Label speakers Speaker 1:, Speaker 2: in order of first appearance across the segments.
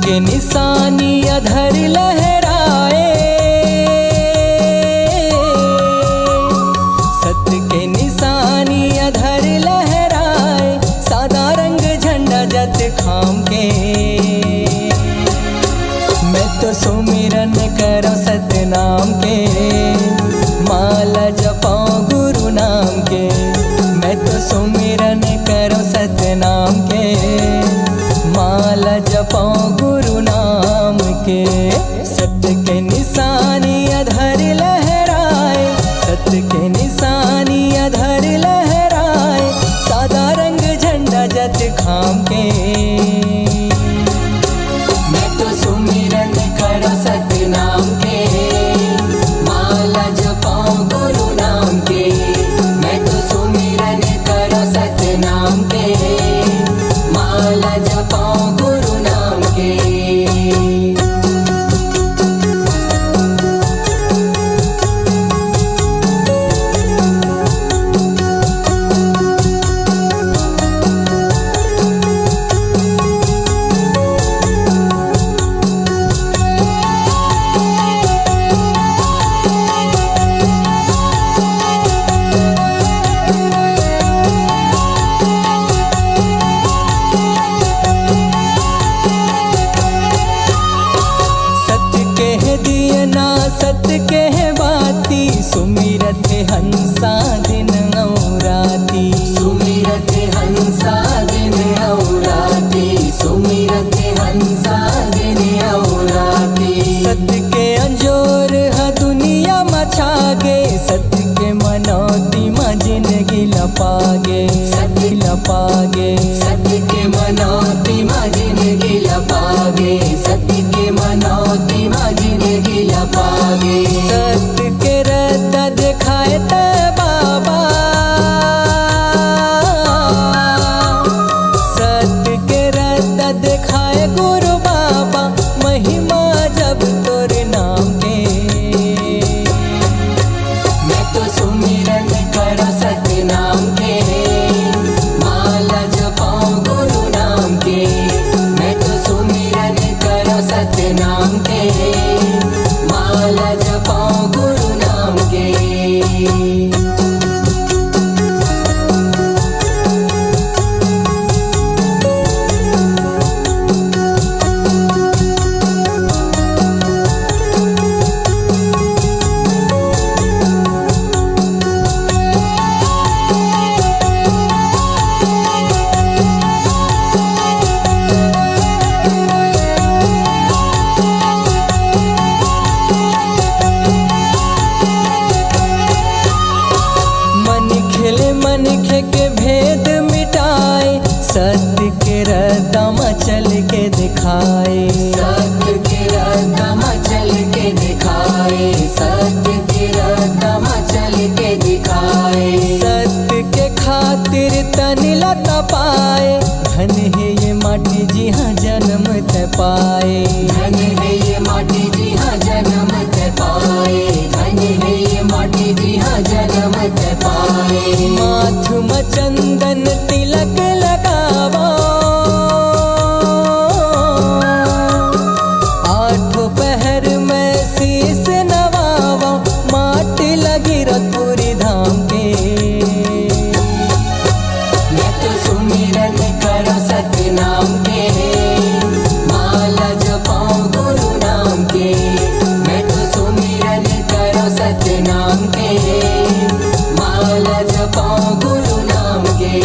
Speaker 1: के निशानी अधर लहराए, सत्य के निशानी अधर लहराए, सादा रंग झंडा जत खाम के। मैं तो सुमिरन करो सत्य नाम के, माला जपाऊं गुरु नाम के। मैं तो सुमिरन करो सत्य नाम के, माला जपाऊं गुरु नाम के। सत्य के निशानी अधर लहराए, सत्य के निशानी अधर लहराए, सादा रंग झंडा जत खाम के। मैं तो सुमिरन करो सत्य नाम के, माला जपाऊं गुरु नाम के। मैं तो सुमिरन करो सत्य नाम के, माला जपाऊं गुरु नाम के। सत्य के है बाती, सुमिरत हंसा दिन और राती। सुमिरत हंसा दिन और राती, सुमिरत हंसा दिन और राती। सत्य के अंजोर है दुनिया मछागे, सत्य के मनौती में जिंदगी लपागे। सत्य लपागे, सत्य के मनौती में जिंदगी लपागे। सत्य के मनौती में जिंदगी लपागे। सत्य के रत्ता दिखाए त बाबा, सत्य के रत्ता दिखाए गुरु बाबा, महिमा जब तोरे नाम के। मैं तो सुमिरन करो सत्य नाम के, माला जपाऊं गुरु नाम के। मैं तो सुमिरन करो सत्य नाम के, माला जपाऊं गुरु नाम के। मन के भेद मिटाए, सत्य के रत्ता में चल के दिखाए। सत्य के रत्ता में चल के दिखाए। सत्य के रत्ता में चल के दिखाए। सत्य के खातिर तन लता पाए, धन है ये माटी जी हाँ जन्म ते पाए। धन है ये माटी जी हाँ जन्म ते पाए। धन है ये माटी जी हाँ जन्म ते पाए। माथ में चंदन तिलक लगावो, आठों पहर में शीस नवावो, माटी लगी रतपुरी धाम के। मैं तो सुमिरन करो सत्य नाम के, माला जपाऊं गुरु नाम के। मैं तो सुमिरन करो सत्य नाम के, माला जपाऊं गुरु नाम के।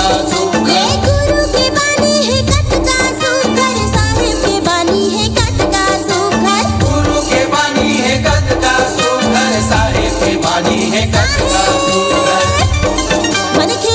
Speaker 2: का सुघर।
Speaker 3: ये गुरु की बानी है कत का सुघर, साहिब की बानी है कत का सुघर।
Speaker 2: गुरु के बानी है गद का सुघर, साहिब के बानी है गद का सुघर।
Speaker 3: मन के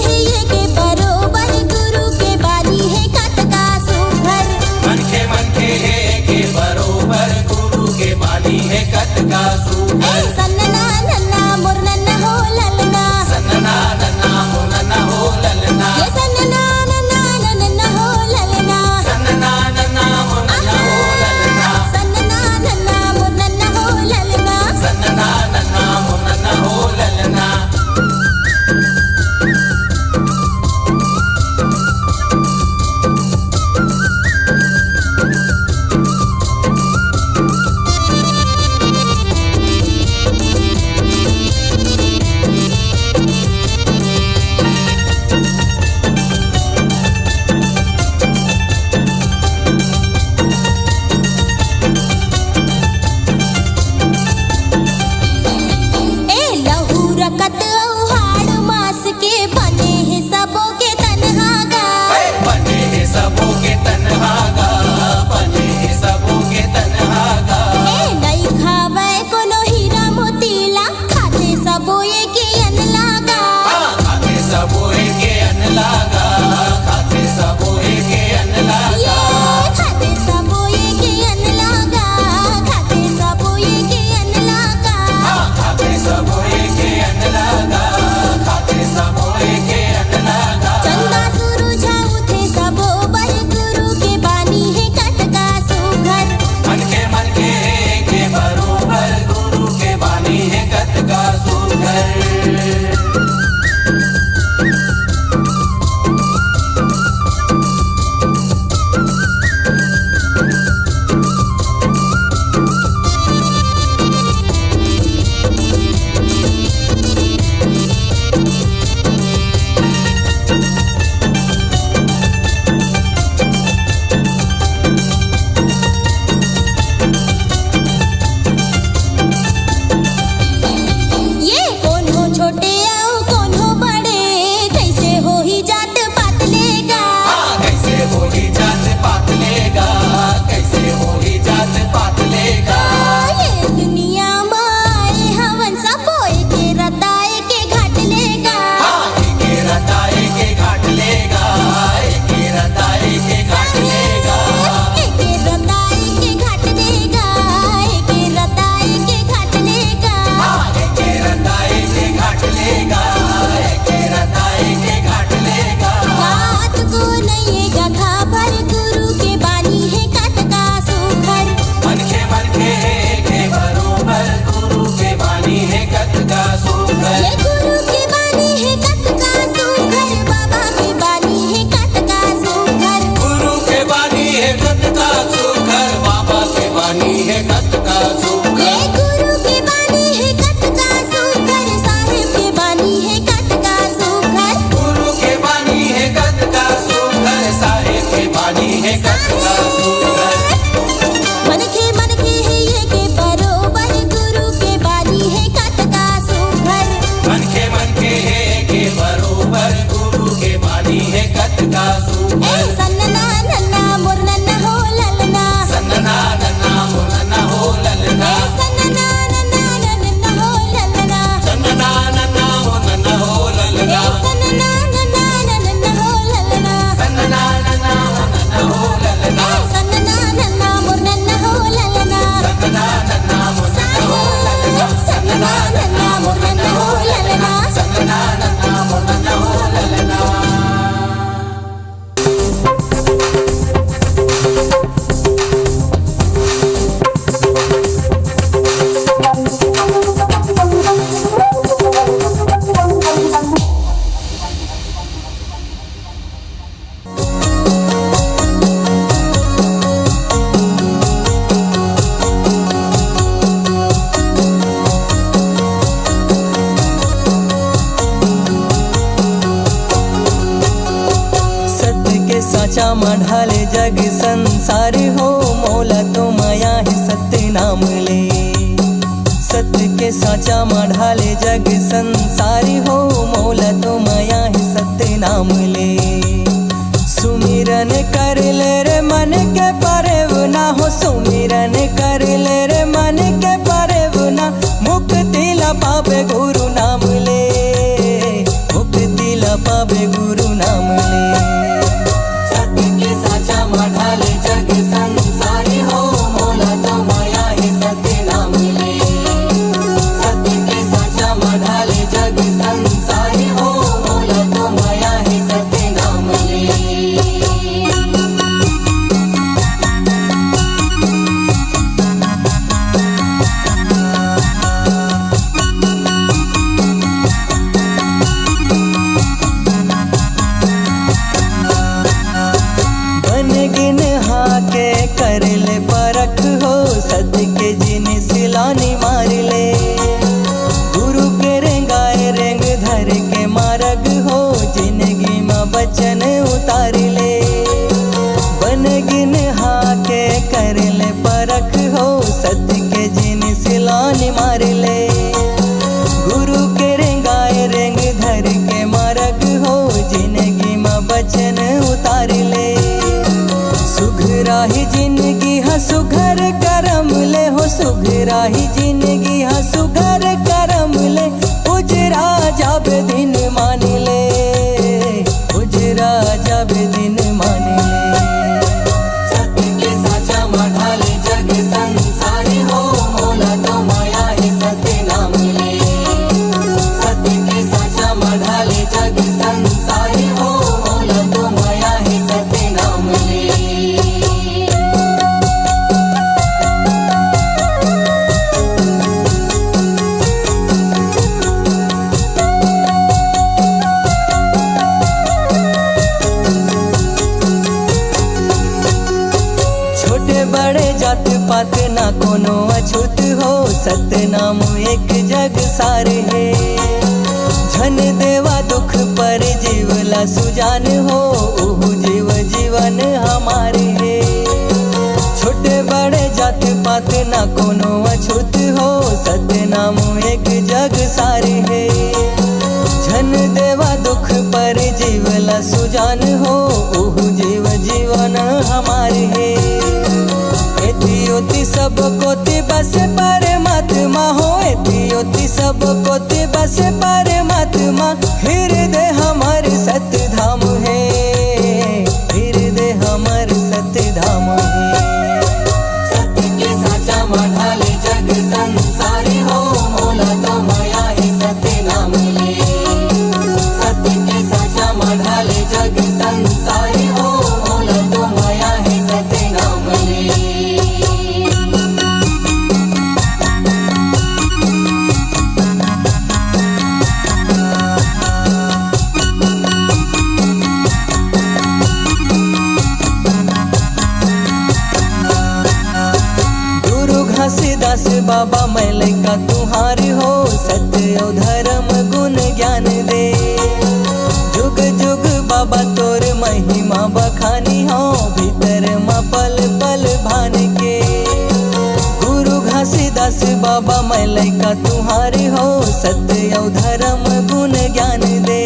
Speaker 3: है ये के बरोबर, गुरु के बानी है कत का सुघर।
Speaker 2: मन के है के बरोबर, गुरु के बानी है गद का सुघर।
Speaker 3: सन्ना नन्ना मोर नन्ना हो ललना,
Speaker 2: सन्ना नन्ना मोर नन्ना हो ललना।
Speaker 3: ये सन्ना नन्ना नन्ना हो ललना,
Speaker 2: सन्ना नन्ना मोर नन्ना हो ललना।
Speaker 3: सन्ना नन्ना मोर नन्ना हो ललना।
Speaker 2: सन्ना नन्ना मोर नन्ना हो ललना।
Speaker 3: लहू रकत हाड़ मास के बने हैं सबों के तन्हागा।
Speaker 2: बने हैं सबों के तन्हागा, बने हैं सबों के तन्हागा।
Speaker 3: नहीं खावे कोनो हीरा मोतीला, खाते सबो ये के अन लागा।
Speaker 2: खाते सबों के अन्न लागा, खाते सबों के अन्न लागा।
Speaker 3: खाते सबो ये के अन लागा, खाते सबो ये के अन लागा।
Speaker 2: खाते सबों के अन्न लागा, खाते सबों के अन्न लागा।
Speaker 3: चंदा सुरु जाऊ थे सबो बर, गुरु के बानी है कत का सुघर।
Speaker 2: मन के बरोबर, गुरु के बानी है गद का सुघर।
Speaker 3: ये कौन हो छोटे आओ कौन हो बड़े, कैसे हो ही जात पात लेगा।
Speaker 2: कैसे हो ही जात पात लेगा, कैसे हो ही जात पात लेगा।
Speaker 3: ये दुनिया में आए हवन सबो के रताए के घाट लेगा।
Speaker 2: के रताए के घाट लेगा, के रताए के घाट लेगा।
Speaker 3: के रताए के घाट लेगा, के रताए के घाट लेगा।
Speaker 2: के रताए के घाट लेगा, के रताए के घाट लेगा।
Speaker 3: बात को नहीं गा खबर, गुरु के बानी है कत का सुघर।
Speaker 2: मन के बरोबर, गुरु के बानी है गद का सुघर।
Speaker 3: ये गुरु की बानी है कत का सुघर, बाबा की बानी है कत का सुघर।
Speaker 2: गुरु के बानी है गद का सुघर, बाबा के बानी है गद का
Speaker 3: ये
Speaker 2: सुघर।
Speaker 3: गुरु की बानी है कत का सुघर, साहिब की बानी है कत का सुघर।
Speaker 2: गुरु के बानी है गद का सुघर, साहिब के बानी है गद का सुघर।
Speaker 3: मन के है ये के बरोबर, गुरु के बानी है कत का सुघर।
Speaker 2: मन के है के बरोबर, गुरु के बानी है गद का सुघर।
Speaker 3: सन्ना नन्ना मोर नन्ना हो ललना,
Speaker 2: सन्ना नन्ना मोर नन्ना हो ललना।
Speaker 3: सन्ना नन्ना नन्ना हो ललना।
Speaker 2: सन्ना नन्ना मोर नन्ना हो ललना।
Speaker 3: सन्ना नन्ना नन्ना हो ललना।
Speaker 2: सन्ना नन्ना मोर नन्ना हो ललना।
Speaker 3: सन्ना नन्ना मोर नन्ना हो ललना।
Speaker 2: सन्ना नन्ना मोर नन्ना हो ललना।
Speaker 3: सन्ना नन्ना मोर नन्ना हो ललना।
Speaker 2: सन्ना नन्ना मोर नन्ना हो ललना।
Speaker 1: साचा मढाले जग संसार हो, मौला तो माया है सत्य नाम ले। सत्य के साचा मढाले जग संसार हो, मौला तो माया है सत्य सत्य नाम ले। सुमिरन कर ले रे मन के परेव ना हो, सुमिरन कर ले रे मन के परेव ना, मुक्ति ला पावे गुरु नाम ले, मुक्ति ला पावे गुरु नाम ले।
Speaker 2: सत्य के साचा मढाले जग संसारी हो, मोला तो माया ही सत्य नाम ले। सत्य के साचा मढाले जग संसारी हो, मोला तो माया ही सत्य नाम ले।
Speaker 1: गिन हाके कर ले परख हो, सत्य के जिन सिलानी मार ले। गुरु के रेंगाए रेंग धर के मारग हो, जिंदगी में बचन उतार ले। बन गिन हाके कर ले परख हो, सत्य के जिन सिलानी मार ले। गुरु के रेंगाए रेंग धर के मारग हो, जिंदगी में बचन उतार ले। सुघराही जिंदगी हा सुघर करम ले हो, सुघराही जिंदगी हा सुघर करम ले। उजरा जाबे दिन मान ले, उजरा जाबे दिन मान ले।
Speaker 2: सत्य के साचा मढाले जग संसारी हो, मोला तो माया ही सत्य नाम ले। सत्य के साचा मढाले जग संसारी हो, मोला तो माया ही सत्य नाम ले।
Speaker 1: छोटे बड़े जात पात ना कोनो अछूत हो, सत्य नाम एक जग सार है। झन देवा दुख पर जीवला सुजान हो, ओहु जीव जीवन हमारे है। छोटे बड़े जात पात ना कोनो अछूत हो, सत्य नाम एक जग सार है। झन देवा दुख पर जीवला सुजान हो, ओहु जीव जीवन हमारे है। एतियोति सब कोति बस परमात्मा हो, एतियोति सब कोति बस परमात्मा। हृदय हमार सत्य धाम है, हृदय हमार सत्य धाम है।
Speaker 2: सत्य के साचा मढाले जग संसारी हो, मोला तो माया ही सत्य नाम ले। सत्य के साचा मढाले जग संसारी हो, मोला तो माया ही सत्य नाम ले।
Speaker 1: घासीदास बाबा मैले का तुहार हो, सत्य और धर्म गुण ज्ञान दे। जुग जुग बाबा तोर महिमा बखानी हो, भीतर मा पल पल भान के। गुरु घासीदास बाबा मैले का तुहार हो, सत्य और धर्म गुण ज्ञान दे।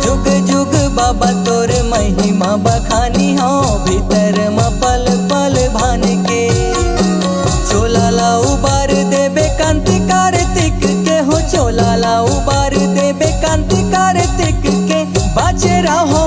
Speaker 1: जुग जुग बाबा तोर महिमा बखानी हो, भीतर मा पल पल भान के। चोला ला उबार देबे कांति कार्तिक के हो, चोला ला उबार देबे कांति कार्तिक के। बाचे रहो